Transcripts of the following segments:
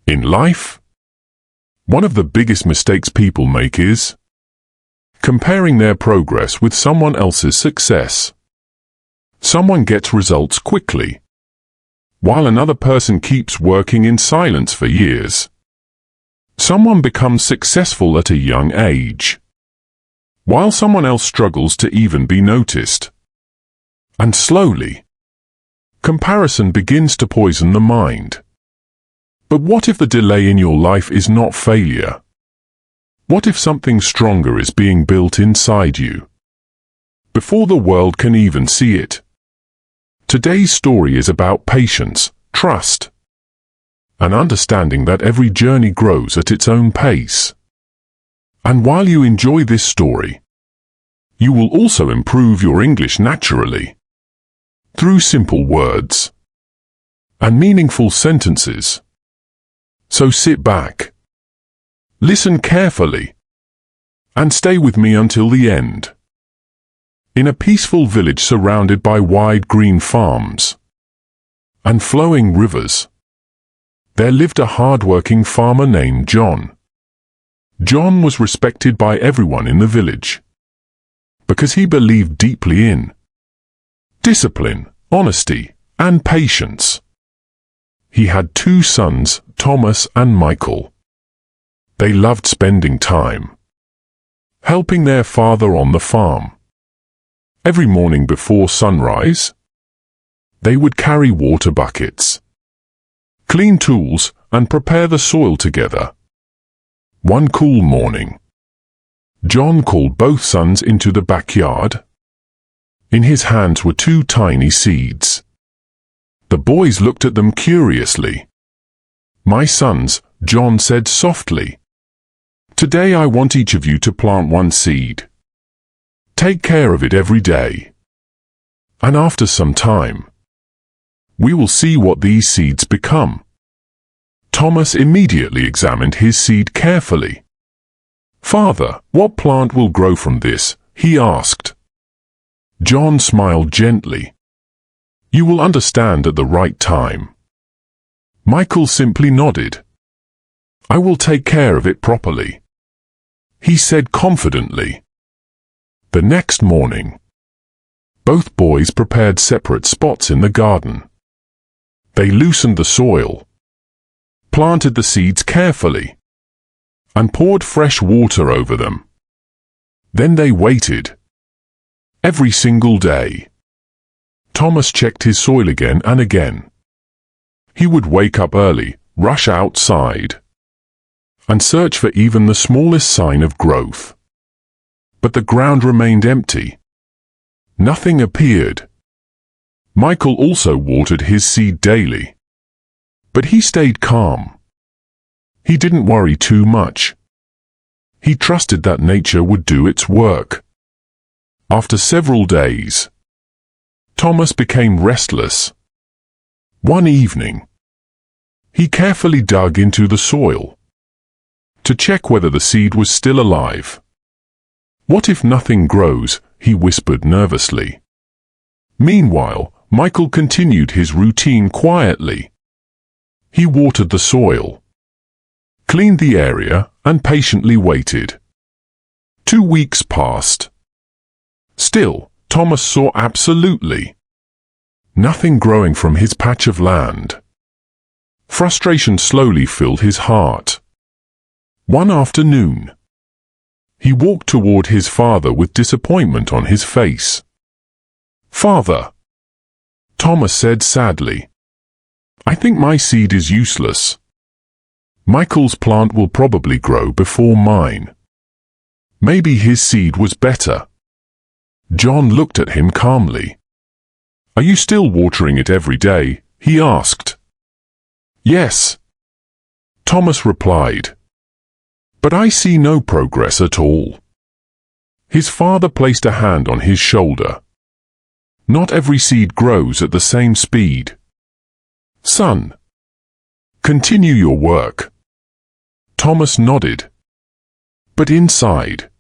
In life, one of the biggest mistakes people make is comparing their progress with someone else's success. Someone gets results quickly, while another person keeps working in silence for years. Someone becomes successful at a young age, while someone else struggles to even be noticed. And slowly, comparison begins to poison the mind. But what if the delay in your life is not failure? What if something stronger is being built inside you, before the world can even see it? Today's story is about patience, trust, and understanding that every journey grows at its own pace. And while you enjoy this story, you will also improve your English naturally, through simple words and meaningful sentences. So sit back, listen carefully, and stay with me until the end. In a peaceful village surrounded by wide green farms and flowing rivers, there lived a hard-working farmer named John. John was respected by everyone in the village because he believed deeply in discipline, honesty, and patience. He had two sons, Thomas and Michael. They loved spending time helping their father on the farm. Every morning before sunrise, they would carry water buckets, clean tools, and prepare the soil together. One cool morning, John called both sons into the backyard. In his hands were two tiny seeds. The boys looked at them curiously. "My sons," John said softly, "today I want each of you to plant one seed. Take care of it every day. And after some time, we will see what these seeds become." Thomas immediately examined his seed carefully. "Father, what plant will grow from this?" he asked. John smiled gently. "You will understand at the right time." Michael simply nodded. "I will take care of it properly," he said confidently. The next morning, both boys prepared separate spots in the garden. They loosened the soil, planted the seeds carefully, and poured fresh water over them. Then they waited. Every single day, Thomas checked his soil again and again. He would wake up early, rush outside, and search for even the smallest sign of growth. But the ground remained empty. Nothing appeared. Michael also watered his seed daily, but he stayed calm. He didn't worry too much. He trusted that nature would do its work. After several days, Thomas became restless. One evening, he carefully dug into the soil to check whether the seed was still alive. "What if nothing grows?" he whispered nervously. Meanwhile, Michael continued his routine quietly. He watered the soil, cleaned the area, and patiently waited. 2 weeks passed. Still, Thomas saw absolutely nothing growing from his patch of land. Frustration slowly filled his heart. One afternoon, he walked toward his father with disappointment on his face. "Father," Thomas said sadly, "I think my seed is useless. Michael's plant will probably grow before mine. Maybe his seed was better." John looked at him calmly. "Are you still watering it every day?" he asked. "Yes," Thomas replied. "But I see no progress at all." His father placed a hand on his shoulder. "Not every seed grows at the same speed. Son, continue your work." Thomas nodded. But inside,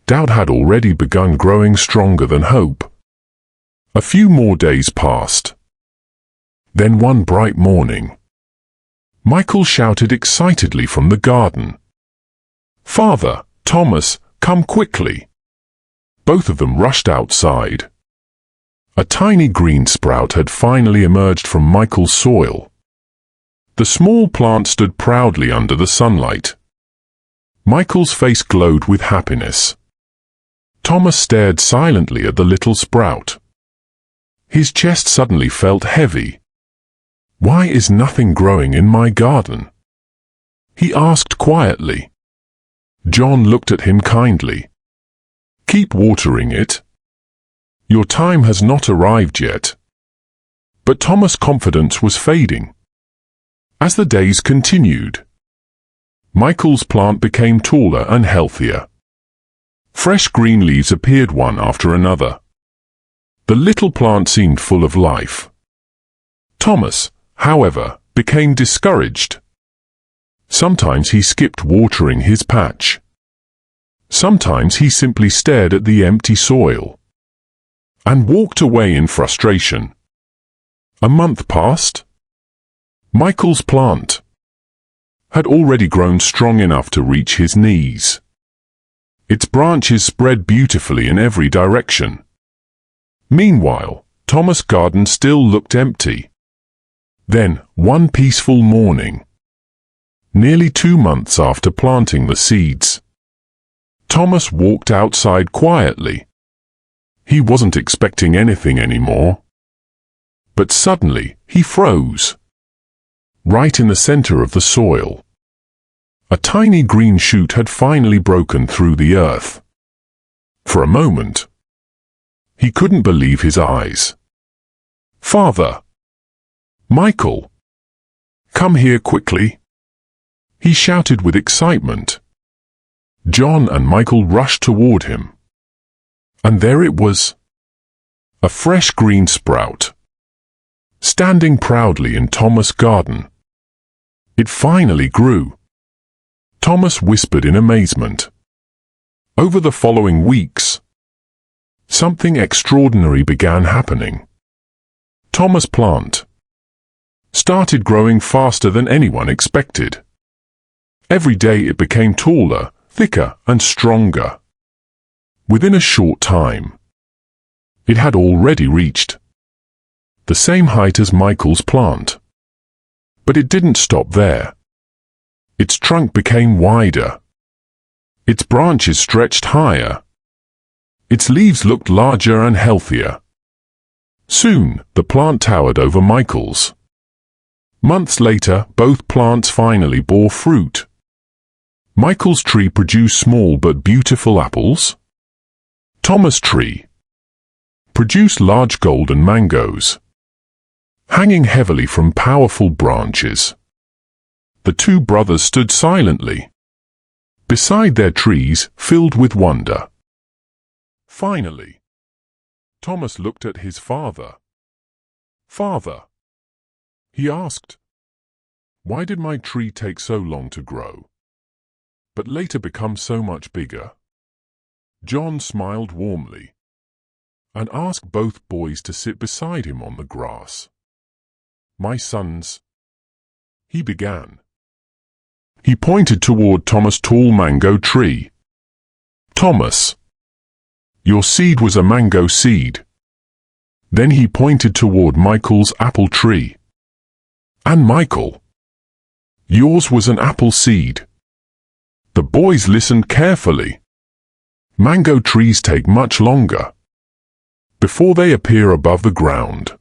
doubt had already begun growing stronger than hope. A few more days passed. Then one bright morning, Michael shouted excitedly from the garden. "Father, Thomas, come quickly!" Both of them rushed outside. A tiny green sprout had finally emerged from Michael's soil. The small plant stood proudly under the sunlight. Michael's face glowed with happiness. Thomas stared silently at the little sprout. His chest suddenly felt heavy. "Why is nothing growing in my garden?" he asked quietly. John looked at him kindly. "Keep watering it. Your time has not arrived yet." But Thomas' confidence was fading. As the days continued, Michael's plant became taller and healthier. Fresh green leaves appeared one after another. The little plant seemed full of life. Thomas, however, became discouraged. Sometimes he skipped watering his patch. Sometimes he simply stared at the empty soil and walked away in frustration. A month passed. Michael's plant had already grown strong enough to reach his knees. Its branches spread beautifully in every direction. Meanwhile, Thomas' garden still looked empty. Then, one peaceful morning, nearly 2 months after planting the seeds, Thomas walked outside quietly. He wasn't expecting anything anymore. But suddenly, he froze. Right in the center of the soil, a tiny green shoot had finally broken through the earth. For a moment, he couldn't believe his eyes. "Father! Michael! Come here quickly!" he shouted with excitement. John and Michael rushed toward him. And there it was, a fresh green sprout, standing proudly in Thomas' garden. It finally grew. Thomas whispered in amazement. Over the following weeks, something extraordinary began happening. Thomas' plant started growing faster than anyone expected. Every day it became taller, thicker, and stronger. Within a short time, it had already reached the same height as Michael's plant. But it didn't stop there. Its trunk became wider. Its branches stretched higher. Its leaves looked larger and healthier. Soon, the plant towered over Michael's. Months later, both plants finally bore fruit. Michael's tree produced small but beautiful apples. Thomas' tree produced large golden mangoes, hanging heavily from powerful branches. The two brothers stood silently beside their trees, filled with wonder. Finally, Thomas looked at his father. "Father," he asked, "why did my tree take so long to grow, but later become so much bigger?" John smiled warmly and asked both boys to sit beside him on the grass. "My sons," he began. He pointed toward Thomas' tall mango tree. "Thomas, your seed was a mango seed." Then he pointed toward Michael's apple tree. "And Michael, yours was an apple seed." The boys listened carefully. Mango trees take much longer before they appear above the ground.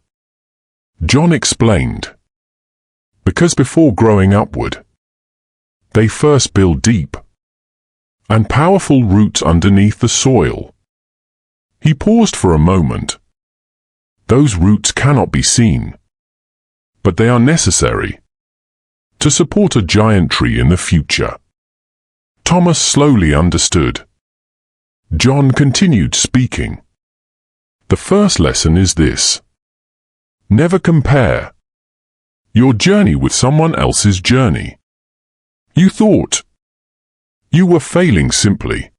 John explained, because before growing upward, they first build deep and powerful roots underneath the soil. He paused for a moment. Those roots cannot be seen, but they are necessary to support a giant tree in the future. Thomas slowly understood. John continued speaking. "The first lesson is this: never compare your journey with someone else's journey." You thought you were failing simply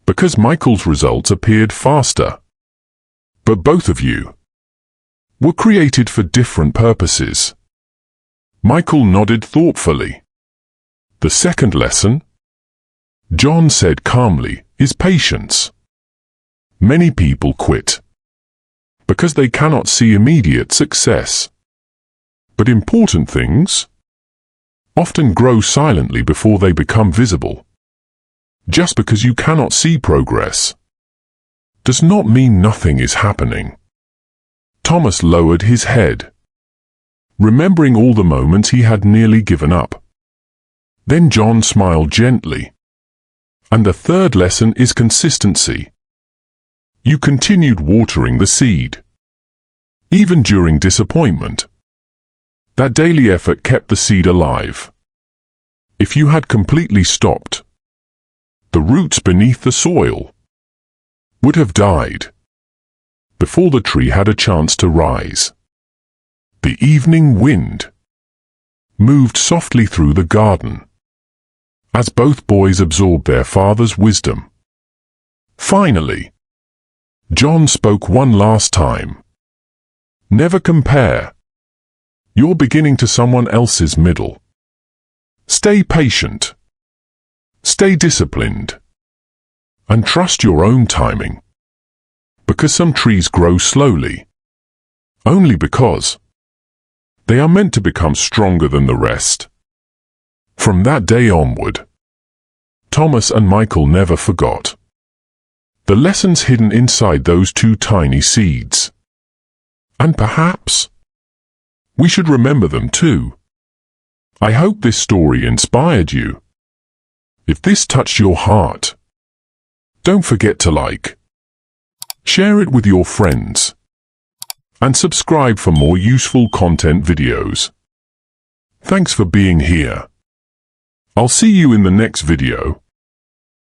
because Michael's results appeared faster. But both of you were created for different purposes. Michael nodded thoughtfully. The second lesson, John said calmly, is patience. Many people quit because they cannot see immediate success. But important things often grow silently before they become visible. Just because you cannot see progress does not mean nothing is happening. Thomas lowered his head, remembering all the moments he had nearly given up. Then John smiled gently. And the third lesson is consistency. You continued watering the seed, even during disappointment. That daily effort kept the seed alive. If you had completely stopped, the roots beneath the soil would have died before the tree had a chance to rise. The evening wind moved softly through the garden as both boys absorbed their father's wisdom. Finally, John spoke one last time. Never compare your beginning to someone else's middle. Stay patient, stay disciplined, and trust your own timing. Because some trees grow slowly, only because they are meant to become stronger than the rest. From that day onward, Thomas and Michael never forgot the lessons hidden inside those two tiny seeds. And perhaps we should remember them too. I hope this story inspired you. If this touched your heart, don't forget to like, share it with your friends, and subscribe for more useful content videos. Thanks for being here. I'll see you in the next video.